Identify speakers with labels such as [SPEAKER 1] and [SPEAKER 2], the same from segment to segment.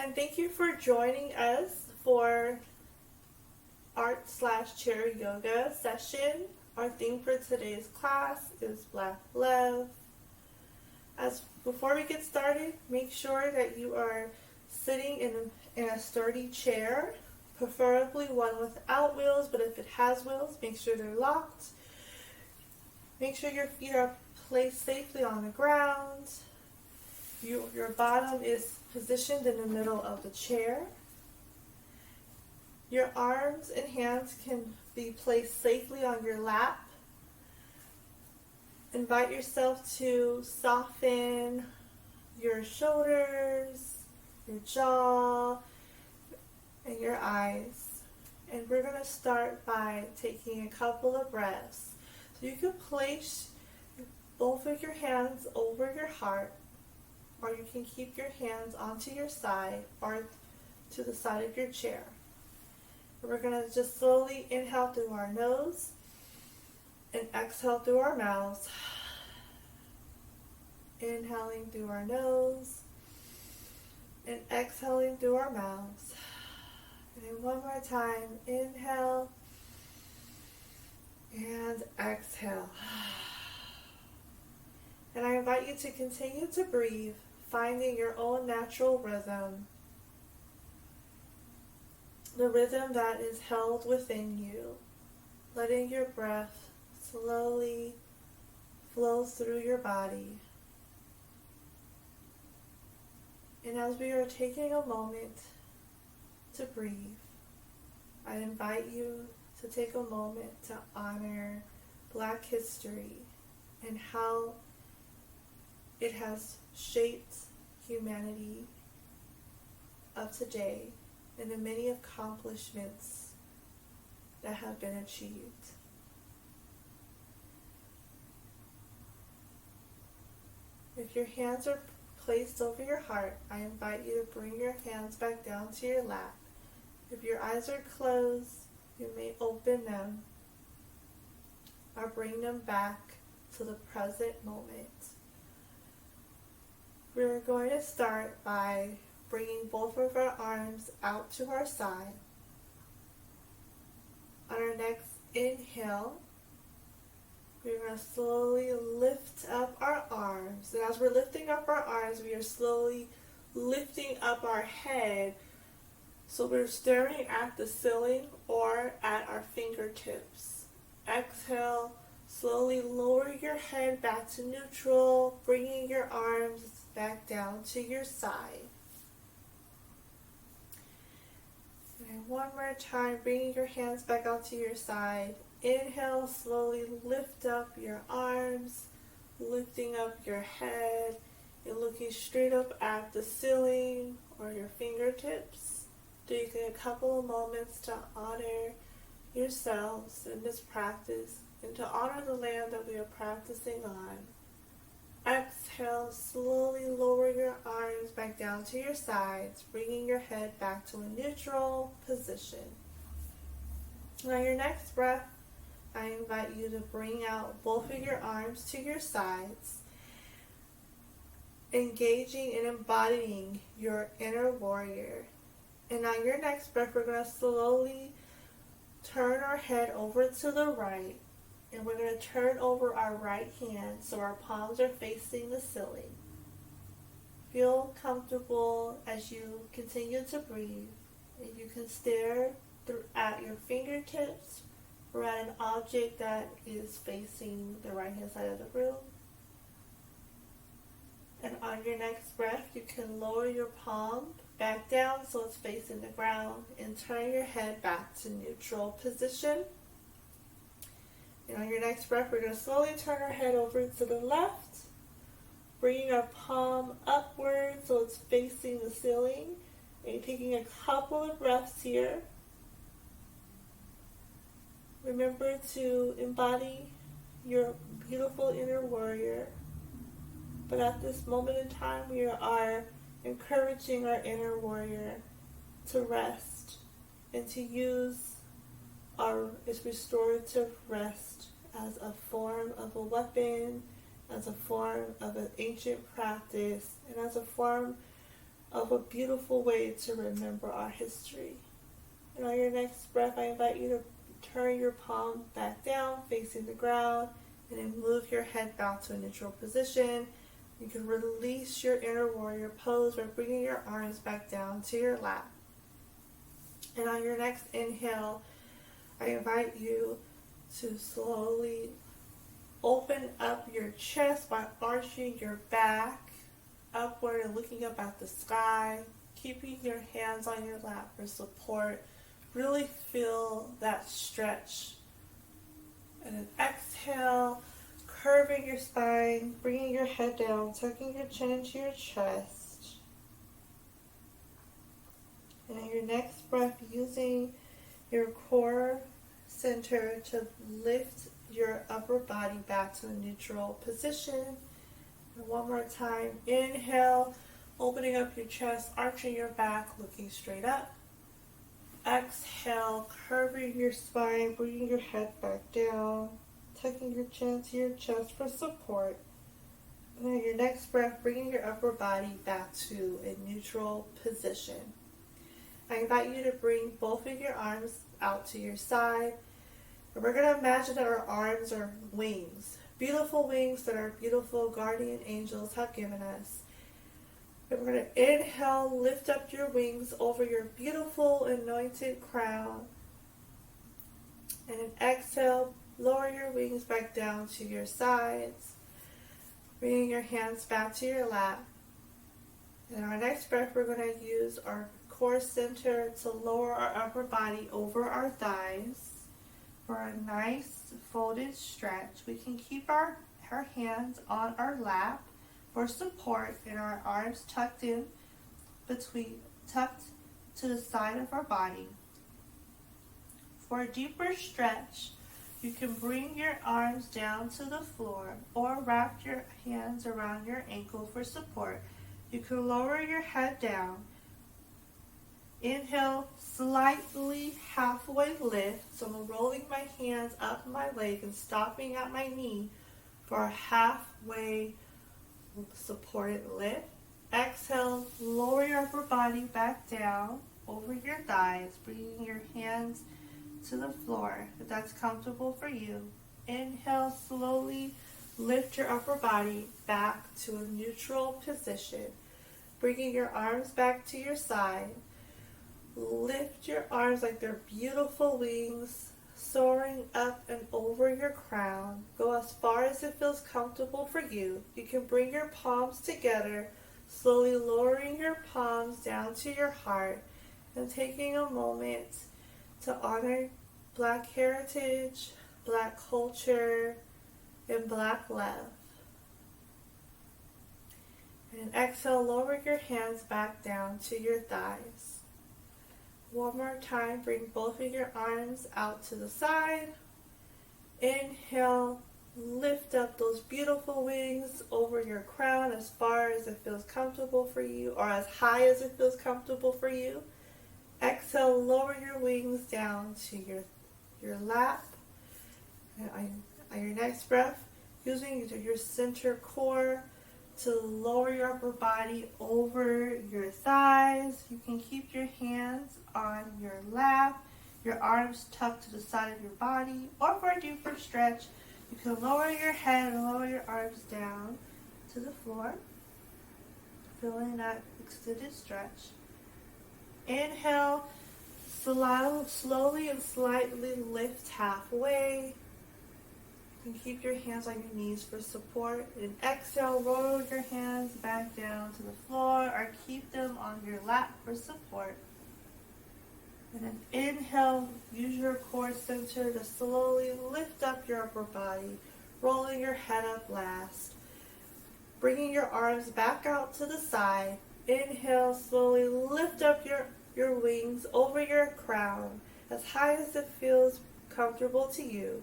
[SPEAKER 1] and thank you for joining us for art/chair yoga session. Our theme for today's class is Black Love. Before we get started, make sure that you are sitting in a sturdy chair, preferably one without wheels, but if it has wheels, make sure they're locked. Make sure your feet are placed safely on the ground. Your bottom is positioned in the middle of the chair. Your arms and hands can be placed safely on your lap. Invite yourself to soften your shoulders, your jaw, and your eyes. And we're going to start by taking a couple of breaths. So you can place both of your hands over your heart, or you can keep your hands onto your side or to the side of your chair. We're going to just slowly inhale through our nose and exhale through our mouths. Inhaling through our nose and exhaling through our mouths. And then one more time, inhale and exhale. And I invite you to continue to breathe, finding your own natural rhythm. The rhythm that is held within you, letting your breath slowly flow through your body. And as we are taking a moment to breathe, I invite you to take a moment to honor Black history and how it has shaped humanity of today and the many accomplishments that have been achieved. If your hands are placed over your heart, I invite you to bring your hands back down to your lap. If your eyes are closed, you may open them or bring them back to the present moment. We're going to start by bringing both of our arms out to our side. On our next inhale, we're going to slowly lift up our arms. And as we're lifting up our arms, we are slowly lifting up our head. So we're staring at the ceiling or at our fingertips. Exhale, slowly lower your head back to neutral, bringing your arms back down to your side. And one more time, bringing your hands back out to your side. Inhale, slowly lift up your arms, lifting up your head, and looking straight up at the ceiling or your fingertips. Taking a couple of moments to honor yourselves in this practice and to honor the land that we are practicing on. Exhale, slowly lower your arms back down to your sides, bringing your head back to a neutral position. On your next breath, I invite you to bring out both of your arms to your sides, engaging and embodying your inner warrior. And on your next breath, we're going to slowly turn our head over to the right. And we're going to turn over our right hand so our palms are facing the ceiling. Feel comfortable as you continue to breathe. And you can stare at your fingertips or at an object that is facing the right hand side of the room. And on your next breath, you can lower your palm back down so it's facing the ground and turn your head back to neutral position. And on your next breath, we're going to slowly turn our head over to the left, bringing our palm upward so it's facing the ceiling. And taking a couple of breaths here. Remember to embody your beautiful inner warrior. But at this moment in time, we are encouraging our inner warrior to rest and to use its restorative rest as a form of a weapon, as a form of an ancient practice, and as a form of a beautiful way to remember our history. And on your next breath, I invite you to turn your palm back down, facing the ground, and then move your head back to a neutral position. You can release your inner warrior pose by bringing your arms back down to your lap. And on your next inhale, I invite you to slowly open up your chest by arching your back upward and looking up at the sky, keeping your hands on your lap for support. Really feel that stretch. And then exhale, curving your spine, bringing your head down, tucking your chin into your chest. And on your next breath, using your core center to lift your upper body back to a neutral position. And one more time, inhale, opening up your chest, arching your back, looking straight up. Exhale, curving your spine, bringing your head back down, tucking your chin to your chest for support. And then your next breath, bringing your upper body back to a neutral position. I invite you to bring both of your arms out to your side. And we're going to imagine that our arms are wings, beautiful wings that our beautiful guardian angels have given us. And we're going to inhale, lift up your wings over your beautiful anointed crown. And then exhale, lower your wings back down to your sides, bringing your hands back to your lap. And our next breath, we're going to use our core center to lower our upper body over our thighs for a nice folded stretch. We can keep our hands on our lap for support and our arms tucked to the side of our body. For a deeper stretch, you can bring your arms down to the floor or wrap your hands around your ankle for support. You can lower your head down. Inhale, slightly halfway lift. So I'm rolling my hands up my leg and stopping at my knee for a halfway supported lift. Exhale, lower your upper body back down over your thighs, bringing your hands to the floor if that's comfortable for you. Inhale, slowly lift your upper body back to a neutral position, bringing your arms back to your side. Lift your arms like they're beautiful wings, soaring up and over your crown. Go as far as it feels comfortable for you. You can bring your palms together, slowly lowering your palms down to your heart and taking a moment to honor Black heritage, Black culture, and Black love. And exhale, lower your hands back down to your thighs. One more time, bring both of your arms out to the side. Inhale, lift up those beautiful wings over your crown as far as it feels comfortable for you, or as high as it feels comfortable for you. Exhale, lower your wings down to your lap. And on your next breath, using your center core to lower your upper body over your thighs. You can keep your hands on your lap, your arms tucked to the side of your body, or for a deeper stretch, you can lower your head and lower your arms down to the floor, feeling that extended stretch. Inhale, slowly and slightly lift halfway. You can keep your hands on your knees for support. And exhale, roll your hands back down to the floor or keep them on your lap for support. And then inhale, use your core center to slowly lift up your upper body, rolling your head up last. Bringing your arms back out to the side. Inhale, slowly lift up your wings over your crown as high as it feels comfortable to you.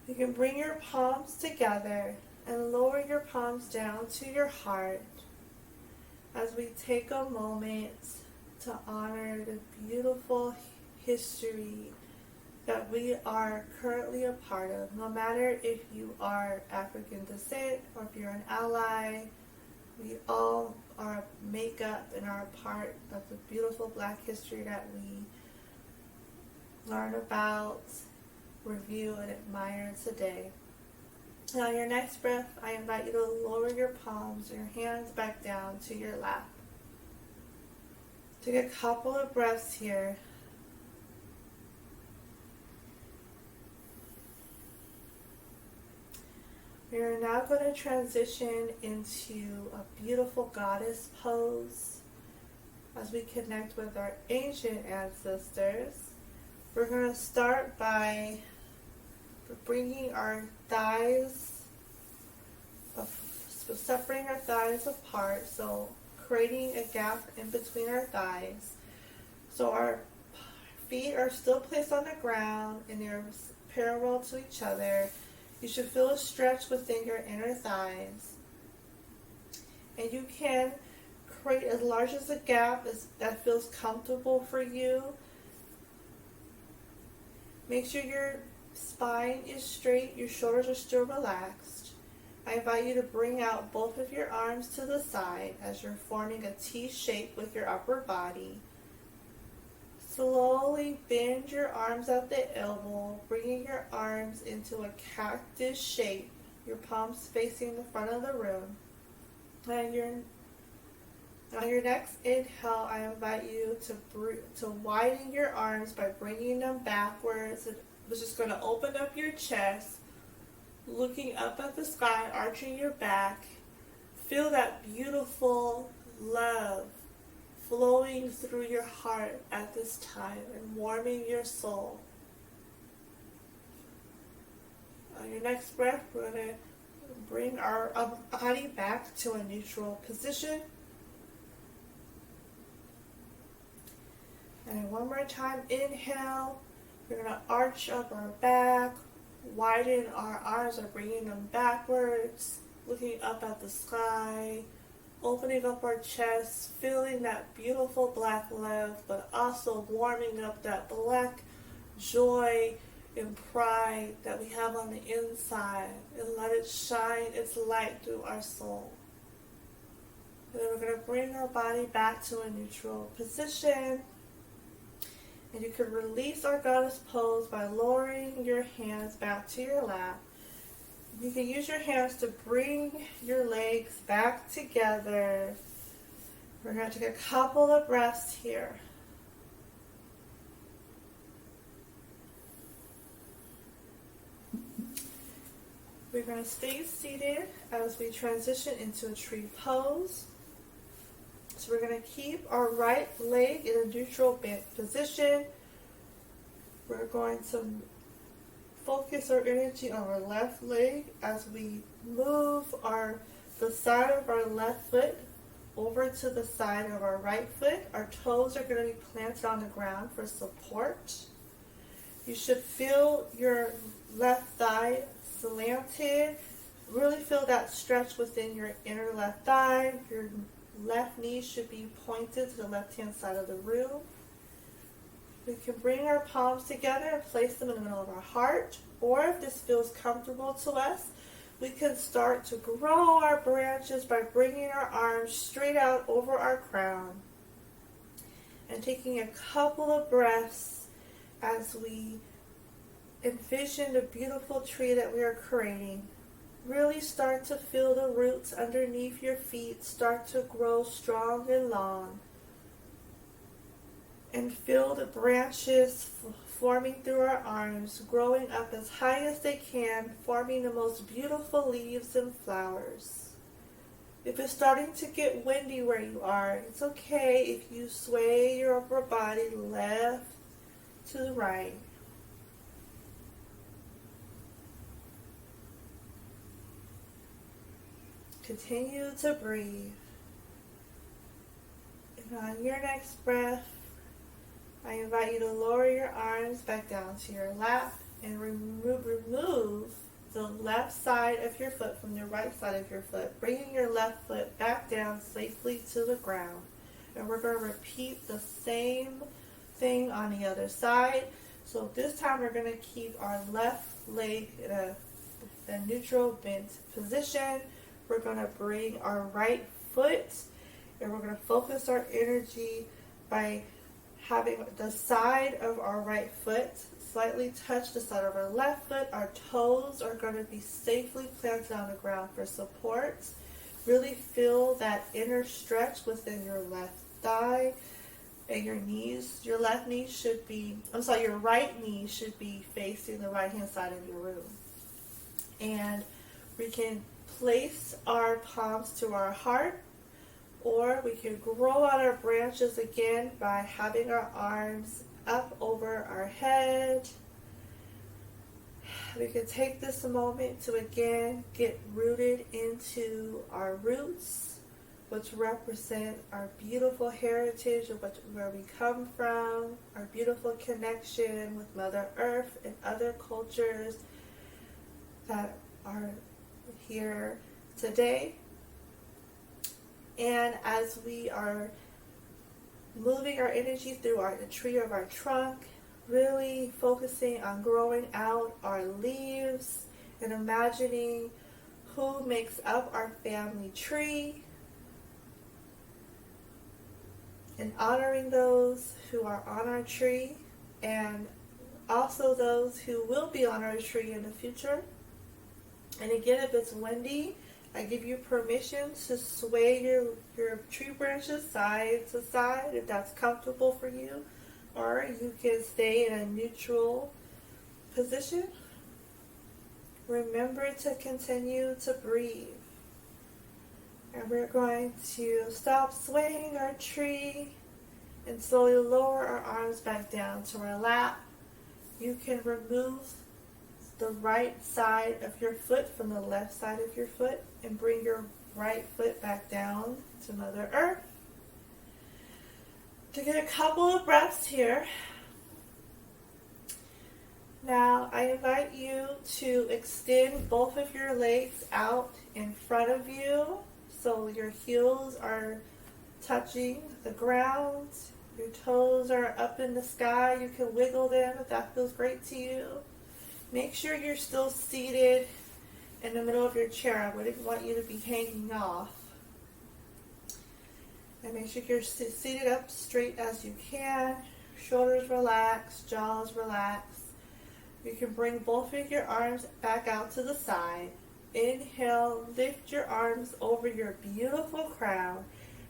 [SPEAKER 1] You can bring your palms together and lower your palms down to your heart as we take a moment to honor the beautiful history that we are currently a part of. No matter if you are African descent or if you're an ally We all are makeup and are a part of the beautiful Black history that we learn about, review, and admire today. Now, your next breath, I invite you to lower your palms, your hands back down to your lap. Take a couple of breaths here. We are now going to transition into a beautiful goddess pose as we connect with our ancient ancestors. We're going to start by bringing our thighs, separating our thighs apart, so creating a gap in between our thighs. So our feet are still placed on the ground and they're parallel to each other. You should feel a stretch within your inner thighs. And you can create as large as a gap as that feels comfortable for you. Make sure your spine is straight, your shoulders are still relaxed. I invite you to bring out both of your arms to the side as you're forming a T shape with your upper body. Slowly bend your arms at the elbow, bringing your arms into a cactus shape, your palms facing the front of the room. On your next inhale, I invite you to widen your arms by bringing them backwards. It's just going to open up your chest, looking up at the sky, arching your back. Feel that beautiful love flowing through your heart at this time and warming your soul. On your next breath, we're going to bring our body back to a neutral position. And one more time, inhale. We're going to arch up our back, widen our arms by bringing them backwards, looking up at the sky, opening up our chest, feeling that beautiful Black love, but also warming up that Black joy and pride that we have on the inside, and let it shine its light through our soul. And then we're going to bring our body back to a neutral position. And you can release our goddess pose by lowering your hands back to your lap. You can use your hands to bring your legs back together. We're going to take a couple of breaths here. We're going to stay seated as we transition into a tree pose. So we're going to keep our right leg in a neutral bent position. We're going to focus our energy on our left leg as we move the side of our left foot over to the side of our right foot. Our toes are going to be planted on the ground for support. You should feel your left thigh slanted. Really feel that stretch within your inner left thigh. Your left knee should be pointed to the left-hand side of the room. We can bring our palms together and place them in the middle of our heart, or if this feels comfortable to us, we can start to grow our branches by bringing our arms straight out over our crown and taking a couple of breaths as we envision the beautiful tree that we are creating. Really start to feel the roots underneath your feet start to grow strong and long. And feel the branches forming through our arms, growing up as high as they can, forming the most beautiful leaves and flowers. If it's starting to get windy where you are, it's okay if you sway your upper body left to the right. Continue to breathe. And on your next breath, I invite you to lower your arms back down to your lap and remove the left side of your foot from the right side of your foot, bringing your left foot back down safely to the ground. And we're going to repeat the same thing on the other side. So this time we're going to keep our left leg in a neutral bent position. We're going to bring our right foot, and we're going to focus our energy by having the side of our right foot slightly touch the side of our left foot. Our toes are going to be safely planted on the ground for support. Really feel that inner stretch within your left thigh and your knees. Your right knee should be facing the right hand side of your room. And we can place our palms to our heart, or we can grow out our branches again by having our arms up over our head. We can take this moment to again get rooted into our roots, which represent our beautiful heritage of where we come from, our beautiful connection with Mother Earth and other cultures that are here today. And as we are moving our energy through the tree of our trunk, really focusing on growing out our leaves and imagining who makes up our family tree, and honoring those who are on our tree and also those who will be on our tree in the future. And again, if it's windy, I give you permission to sway your tree branches side to side if that's comfortable for you, or you can stay in a neutral position. Remember to continue to breathe. And we're going to stop swaying our tree and slowly lower our arms back down to our lap. You can remove the right side of your foot from the left side of your foot and bring your right foot back down to Mother Earth. To get a couple of breaths here. Now I invite you to extend both of your legs out in front of you so your heels are touching the ground. Your toes are up in the sky. You can wiggle them if that feels great to you. Make sure you're still seated in the middle of your chair. I wouldn't want you to be hanging off. And make sure you're seated up straight as you can. Shoulders relaxed, jaws relaxed. You can bring both of your arms back out to the side. Inhale, lift your arms over your beautiful crown.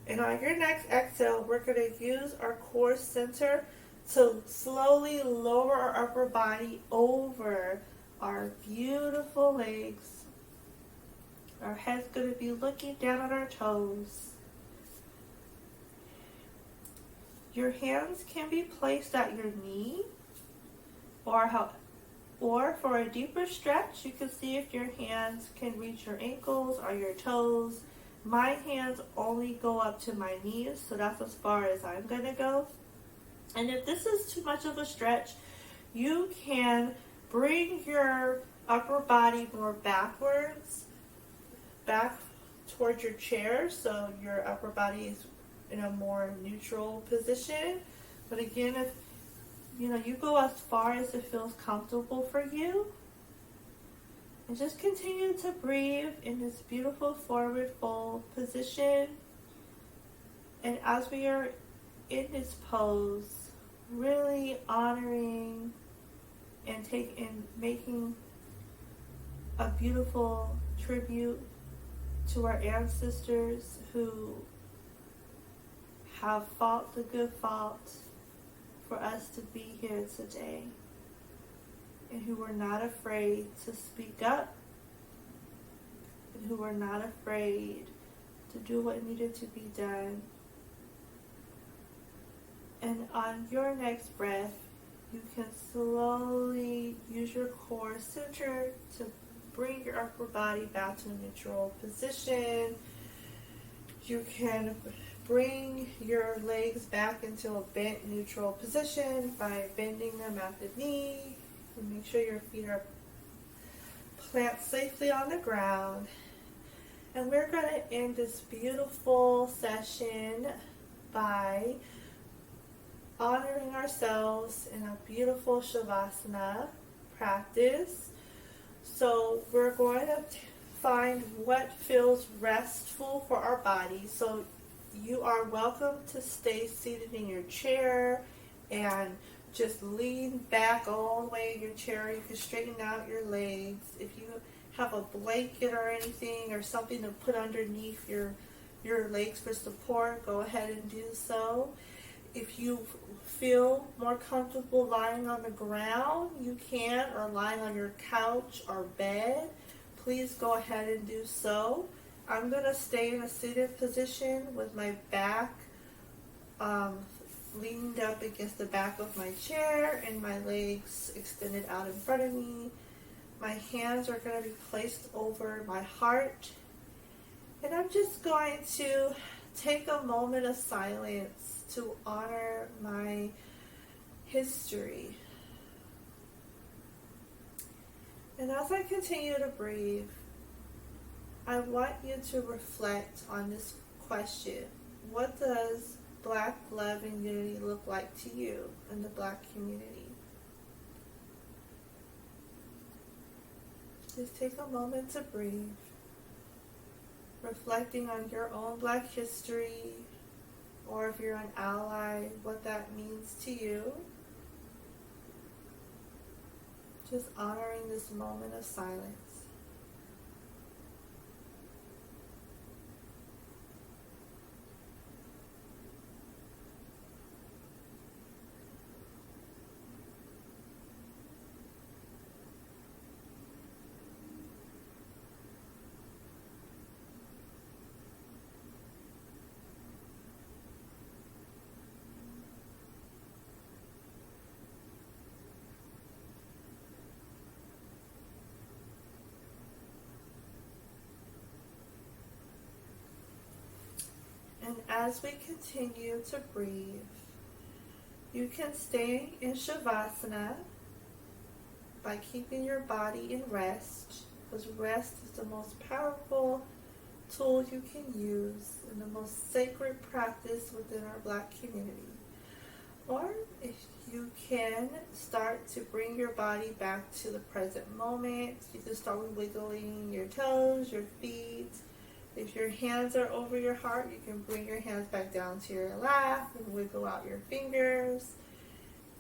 [SPEAKER 1] And on your next exhale, we're going to use our core center to slowly lower our upper body over our beautiful legs. Our head's going to be looking down at our toes. Your hands can be placed at your knee, or for a deeper stretch, you can see if your hands can reach your ankles or your toes. My hands only go up to my knees, so that's as far as I'm going to go. And if this is too much of a stretch, you can bring your upper body more backwards, back towards your chair, so your upper body is in a more neutral position. But again, if you go as far as it feels comfortable for you. And just continue to breathe in this beautiful forward fold position. And as we are in this pose, really honoring and making a beautiful tribute to our ancestors who have fought the good fight for us to be here today, and who were not afraid to speak up, and who were not afraid to do what needed to be done. And on your next breath, you can slowly use your core center to bring your upper body back to a neutral position. You can bring your legs back into a bent neutral position by bending them at the knee. And make sure your feet are planted safely on the ground. And we're going to end this beautiful session by honoring ourselves in a beautiful savasana practice. So we're going to find what feels restful for our body. So you are welcome to stay seated in your chair and just lean back all the way in your chair. You can straighten out your legs. If you have a blanket or anything or something to put underneath your legs for support, go ahead and do so. If you feel more comfortable lying on the ground, you can, or lying on your couch or bed, please go ahead and do so. I'm going to stay in a seated position with my back leaned up against the back of my chair and my legs extended out in front of me. My hands are going to be placed over my heart. And I'm just going to take a moment of silence to honor my history. And as I continue to breathe, I want you to reflect on this question. What does Black love and unity look like to you in the Black community? Just take a moment to breathe, reflecting on your own Black history, or if you're an ally, what that means to you. Just honoring this moment of silence. And as we continue to breathe, you can stay in Shavasana by keeping your body in rest, because rest is the most powerful tool you can use and the most sacred practice within our Black community. Or if you can start to bring your body back to the present moment, you can start with wiggling your toes, your feet. If your hands are over your heart, you can bring your hands back down to your lap and wiggle out your fingers.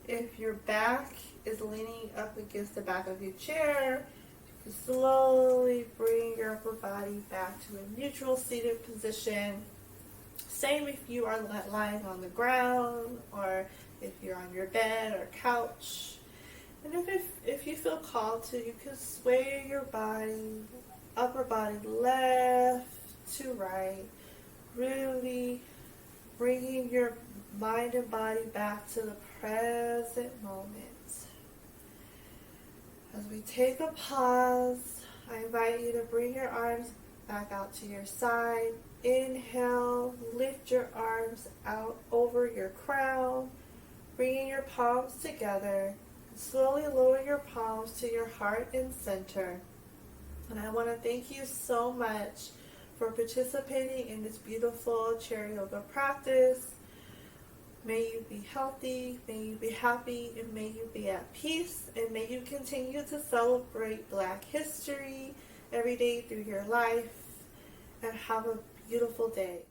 [SPEAKER 1] If your back is leaning up against the back of your chair, you can slowly bring your upper body back to a neutral seated position. Same if you are lying on the ground or if you're on your bed or couch. And if you feel called to, you can sway your body, upper body left to right, really bringing your mind and body back to the present moment. As we take a pause, I invite you to bring your arms back out to your side. Inhale, lift your arms out over your crown, bringing your palms together. Slowly lower your palms to your heart and center. And I want to thank you so much for participating in this beautiful chair yoga practice. May you be healthy, may you be happy, and may you be at peace, and may you continue to celebrate Black history every day through your life, and have a beautiful day.